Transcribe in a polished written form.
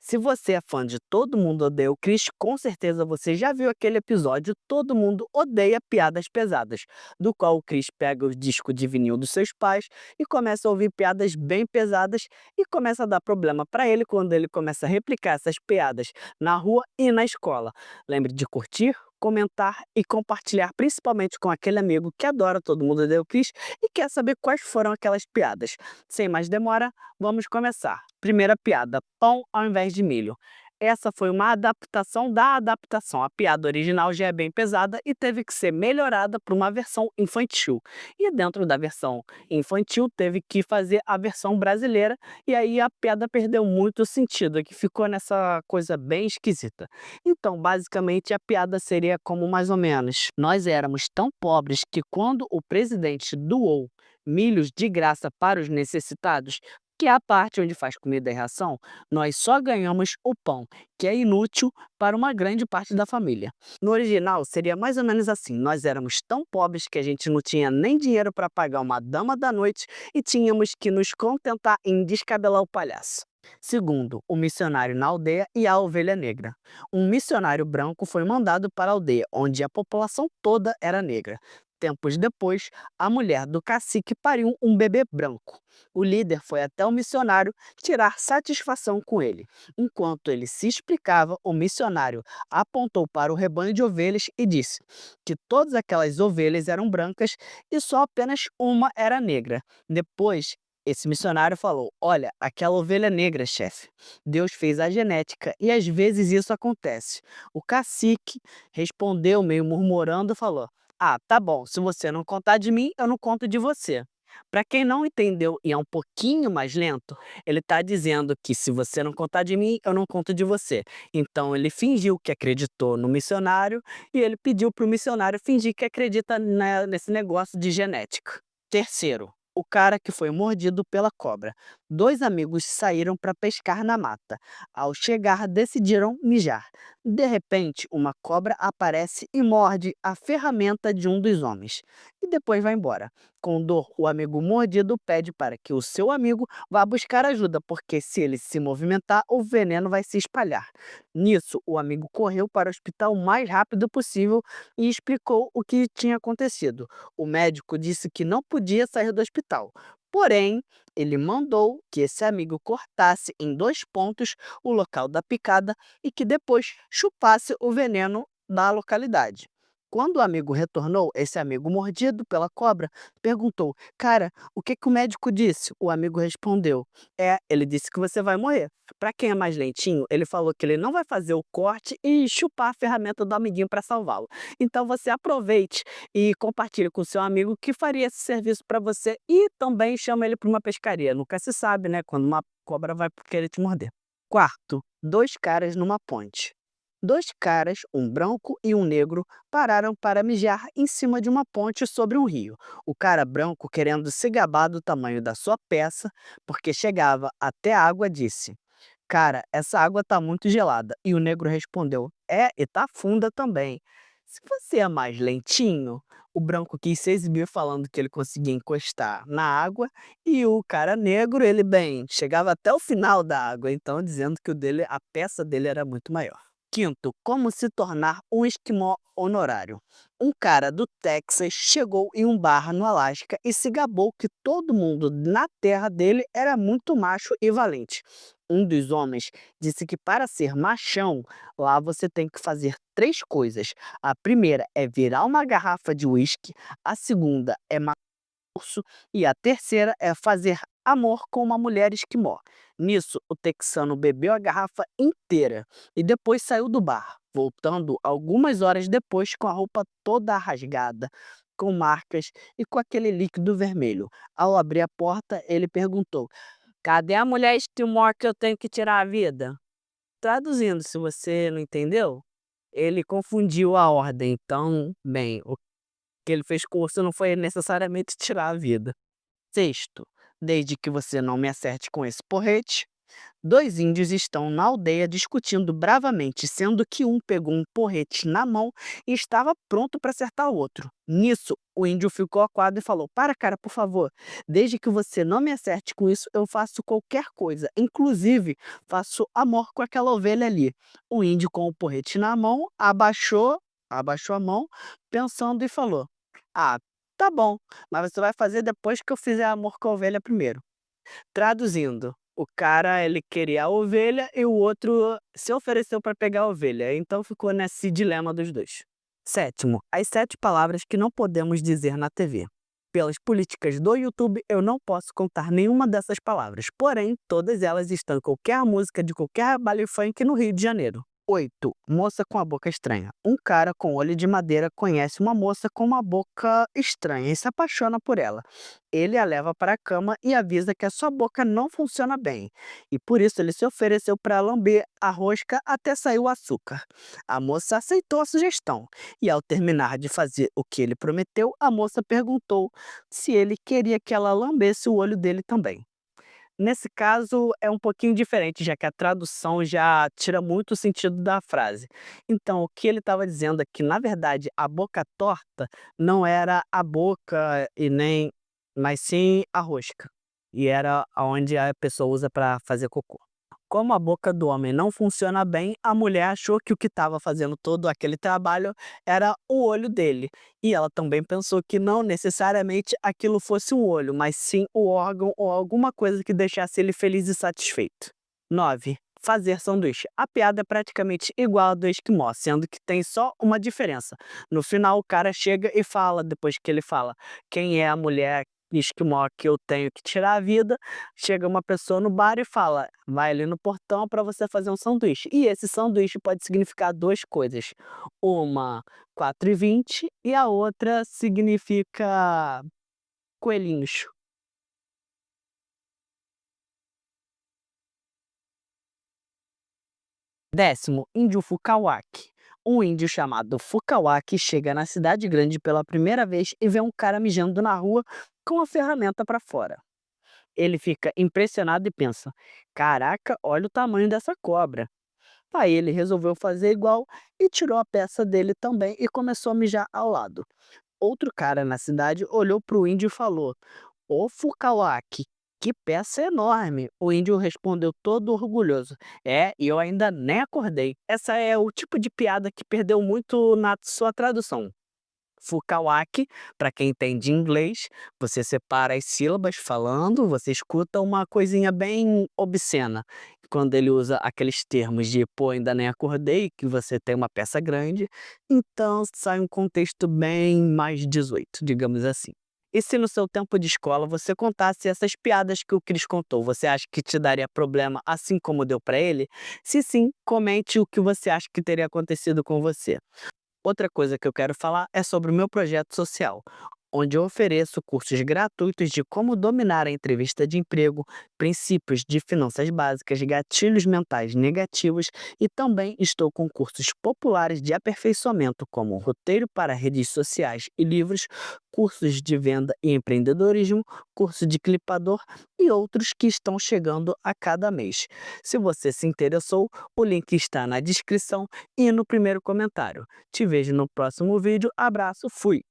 Se você é fã de Todo Mundo Odeia o Chris, com certeza você já viu aquele episódio Todo Mundo Odeia Piadas Pesadas, do qual o Chris pega o disco de vinil dos seus pais e começa a ouvir piadas bem pesadas e começa a dar problema para ele quando ele começa a replicar essas piadas na rua e na escola. Lembre de curtir, comentar e compartilhar, principalmente com aquele amigo que adora Todo Mundo Odeia o Chris e quer saber quais foram aquelas piadas. Sem mais demora, vamos começar. Primeira piada: pão ao invés de milho. Essa foi uma adaptação da adaptação. A piada original já é bem pesada e teve que ser melhorada para uma versão infantil. E dentro da versão infantil teve que fazer a versão brasileira e aí a piada perdeu muito o sentido, que ficou nessa coisa bem esquisita. Então, basicamente, a piada seria como mais ou menos: nós éramos tão pobres que quando o presidente doou milhos de graça para os necessitados, que é a parte onde faz comida e ração, nós só ganhamos o pão, que é inútil para uma grande parte da família. No original, seria mais ou menos assim: nós éramos tão pobres que a gente não tinha nem dinheiro para pagar uma dama da noite e tínhamos que nos contentar em descabelar o palhaço. Segundo, o missionário na aldeia e a ovelha negra. Um missionário branco foi mandado para a aldeia, onde a população toda era negra. Tempos depois, a mulher do cacique pariu um bebê branco. O líder foi até o missionário tirar satisfação com ele. Enquanto ele se explicava, o missionário apontou para o rebanho de ovelhas e disse que todas aquelas ovelhas eram brancas e só apenas uma era negra. Depois, esse missionário falou: "Olha, aquela ovelha negra, chefe. Deus fez a genética e às vezes isso acontece." O cacique respondeu, meio murmurando, e falou: "Ah, tá bom, se você não contar de mim, eu não conto de você." Para quem não entendeu e é um pouquinho mais lento, ele está dizendo que se você não contar de mim, eu não conto de você. Então ele fingiu que acreditou no missionário e ele pediu para o missionário fingir que acredita nesse negócio de genética. Terceiro, o cara que foi mordido pela cobra. Dois amigos saíram para pescar na mata. Ao chegar, decidiram mijar. De repente, uma cobra aparece e morde a ferramenta de um dos homens. E depois vai embora. Com dor, o amigo mordido pede para que o seu amigo vá buscar ajuda, porque se ele se movimentar, o veneno vai se espalhar. Nisso, o amigo correu para o hospital o mais rápido possível e explicou o que tinha acontecido. O médico disse que não podia sair do hospital. Porém, ele mandou que esse amigo cortasse em dois pontos o local da picada e que depois chupasse o veneno da localidade. Quando o amigo retornou, esse amigo mordido pela cobra perguntou: "Cara, o que que o médico disse?" O amigo respondeu: ele disse que você vai morrer." Para quem é mais lentinho, ele falou que ele não vai fazer o corte e chupar a ferramenta do amiguinho para salvá-lo. Então você aproveite e compartilhe com seu amigo que faria esse serviço para você e também chama ele para uma pescaria. Nunca se sabe, né, quando uma cobra vai querer te morder. Quarto, dois caras numa ponte. Dois caras, um branco e um negro, pararam para mijar em cima de uma ponte sobre um rio. O cara branco, querendo se gabar do tamanho da sua peça, porque chegava até a água, disse: "Cara, essa água tá muito gelada." E o negro respondeu: "É, e tá funda também." Se você é mais lentinho, o branco quis se exibir falando que ele conseguia encostar na água e o cara negro, ele bem, chegava até o final da água, então dizendo que o dele, a peça dele era muito maior. Quinto, como se tornar um esquimó honorário. Um cara do Texas chegou em um bar no Alasca e se gabou que todo mundo na terra dele era muito macho e valente. Um dos homens disse que para ser machão, lá você tem que fazer três coisas. A primeira é virar uma garrafa de uísque, a segunda é urso e a terceira é fazer amor com uma mulher esquimó. Nisso, o texano bebeu a garrafa inteira e depois saiu do bar, voltando algumas horas depois com a roupa toda rasgada, com marcas e com aquele líquido vermelho. Ao abrir a porta, ele perguntou: "Cadê a mulher esquimó que eu tenho que tirar a vida?" Traduzindo, se você não entendeu, ele confundiu a ordem. Então, bem, o que ele fez curso não foi necessariamente tirar a vida. Sexto, desde que você não me acerte com esse porrete. Dois índios estão na aldeia discutindo bravamente, sendo que um pegou um porrete na mão e estava pronto para acertar o outro. Nisso, o índio ficou acuado e falou: Para, cara, por favor, desde que você não me acerte com isso, eu faço qualquer coisa, inclusive faço amor com aquela ovelha ali. O índio, com o porrete na mão, abaixou a mão, pensando e falou: Ah, tá bom, mas você vai fazer depois que eu fizer amor com a ovelha primeiro. Traduzindo, o cara ele queria a ovelha e o outro se ofereceu para pegar a ovelha, então ficou nesse dilema dos dois. Sétimo, as 7 palavras que não podemos dizer na TV. Pelas políticas do YouTube, eu não posso contar nenhuma dessas palavras, porém, todas elas estão em qualquer música de qualquer baile funk no Rio de Janeiro. 8. Moça com a boca estranha. Um cara com olho de madeira conhece uma moça com uma boca estranha e se apaixona por ela. Ele a leva para a cama e avisa que a sua boca não funciona bem, e por isso ele se ofereceu para lamber a rosca até sair o açúcar. A moça aceitou a sugestão, e ao terminar de fazer o que ele prometeu, a moça perguntou se ele queria que ela lambesse o olho dele também. Nesse caso, é um pouquinho diferente, já que a tradução já tira muito o sentido da frase. Então, o que ele estava dizendo é que, na verdade, a boca torta não era a boca e nem mas sim a rosca, e era aonde a pessoa usa para fazer cocô. Como a boca do homem não funciona bem, a mulher achou que o que estava fazendo todo aquele trabalho era o olho dele. E ela também pensou que não necessariamente aquilo fosse um olho, mas sim o órgão ou alguma coisa que deixasse ele feliz e satisfeito. 9. Fazer sanduíche. A piada é praticamente igual a do esquimó, sendo que tem só uma diferença. No final, o cara chega e fala, depois que ele fala quem é a mulher esquimó que eu tenho que tirar a vida, chega uma pessoa no bar e fala: "Vai ali no portão para você fazer um sanduíche". E esse sanduíche pode significar 2 coisas, uma 4,20 e a outra significa coelhinhos. 10º, índio Fukawaki. Um índio chamado Fukawaki chega na cidade grande pela primeira vez e vê um cara mijando na rua com a ferramenta para fora. Ele fica impressionado e pensa: "Caraca, olha o tamanho dessa cobra". Aí ele resolveu fazer igual e tirou a peça dele também e começou a mijar ao lado. Outro cara na cidade olhou para o índio e falou: "Ô Fukawaki, que peça enorme!" O índio respondeu todo orgulhoso: "É, e eu ainda nem acordei." Essa é o tipo de piada que perdeu muito na sua tradução. Fukawaki, para quem entende inglês, você separa as sílabas falando, você escuta uma coisinha bem obscena. Quando ele usa aqueles termos de "pô, ainda nem acordei", que você tem uma peça grande, então sai um contexto bem mais 18, digamos assim. E se no seu tempo de escola você contasse essas piadas que o Chris contou, você acha que te daria problema assim como deu para ele? Se sim, comente o que você acha que teria acontecido com você. Outra coisa que eu quero falar é sobre o meu projeto social, onde eu ofereço cursos gratuitos de como dominar a entrevista de emprego, princípios de finanças básicas, gatilhos mentais negativos e também estou com cursos populares de aperfeiçoamento, como roteiro para redes sociais e livros, cursos de venda e empreendedorismo, curso de clipador e outros que estão chegando a cada mês. Se você se interessou, o link está na descrição e no primeiro comentário. Te vejo no próximo vídeo. Abraço, fui!